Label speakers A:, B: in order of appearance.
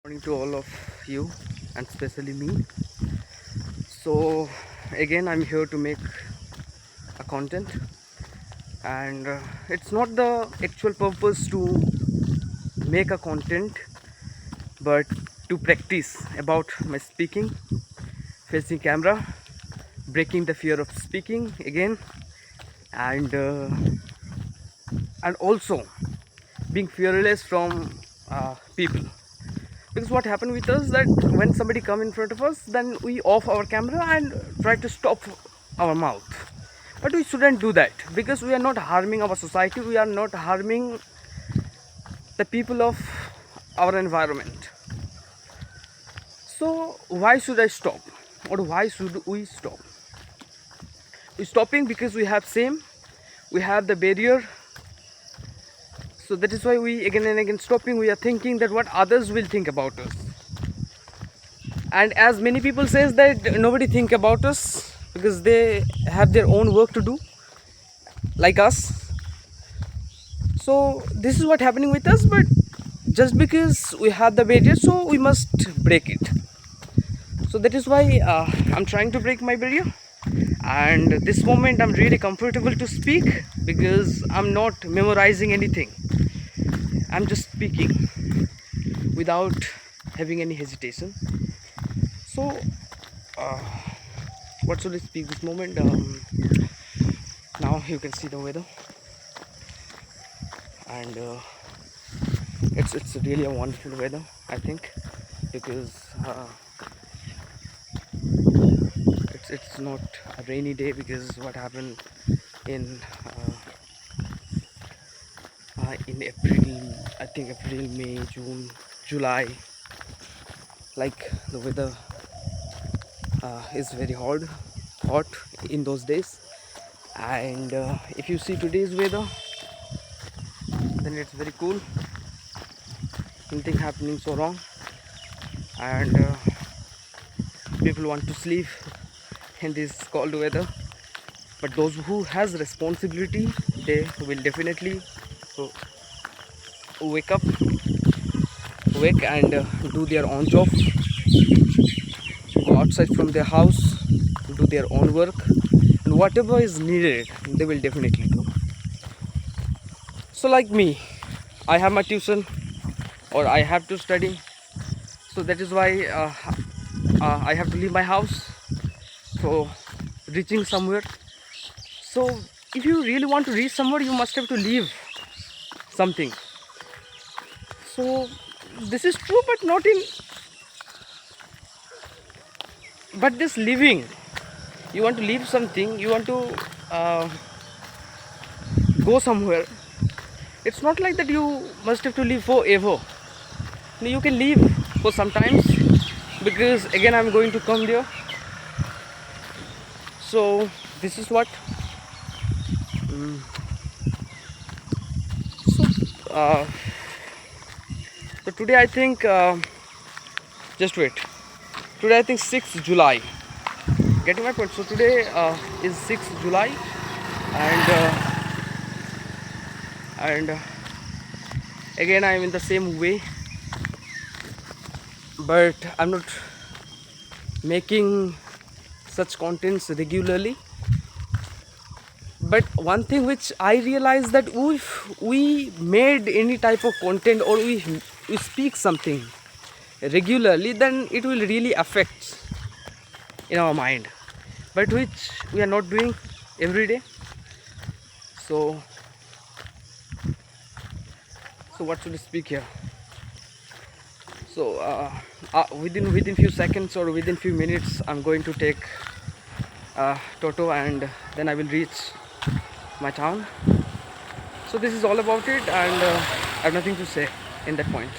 A: Morning to all of you and especially me. So again I'm here to make a content, and it's not the actual purpose to make a content but to practice about my speaking, facing camera, breaking the fear of speaking again, and also being fearless from people. Because what happened with us that when somebody come in front of us, then we off our camera and try to stop our mouth. But we shouldn't do that, because we are not harming our society, we are not harming the people of our environment. So why should I stop, or why should we stop? We're stopping because we have the barrier. So that is why we again and again stopping. We are thinking that what others will think about us. And as many people says that nobody think about us because they have their own work to do like us. So this is what happening with us, but just because we have the barrier, so we must break it. So that is why I'm trying to break my barrier, and this moment I'm really comfortable to speak because I'm not memorizing anything. I'm just speaking without having any hesitation. So what should I speak this moment? Now you can see the weather, and it's really a wonderful weather, I think, because it's not a rainy day. Because what happened in April, I think April, May, June, July, like the weather is very hot in those days. And if you see today's weather, then it's very cool, nothing happening so wrong, and people want to sleep in this cold weather. But those who has responsibility, they will definitely wake up wake and do their own job, go outside from their house, do their own work, and whatever is needed they will definitely do. So like me, I have my tuition or I have to study, so that is why I have to leave my house for reaching somewhere. So if you really want to reach somewhere, you must have to leave something. So this is true, but not in, but this living, you want to leave something, you want to uh, go somewhere. It's not like that you must have to live forever. You can leave for some times, because again I'm going to come there. So this is what so uh, so today I think just wait, today I think 6th July, getting my point. So today is 6th July, and again I'm in the same way, but I'm not making such contents regularly. But one thing which I realized, that if we made any type of content, or we speak something regularly, then it will really affect in our mind, but which we are not doing every day. So what should I speak here? So within few seconds or within few minutes, I'm going to take Toto, and then I will reach my town. So this is all about it, and I have nothing to say in that point.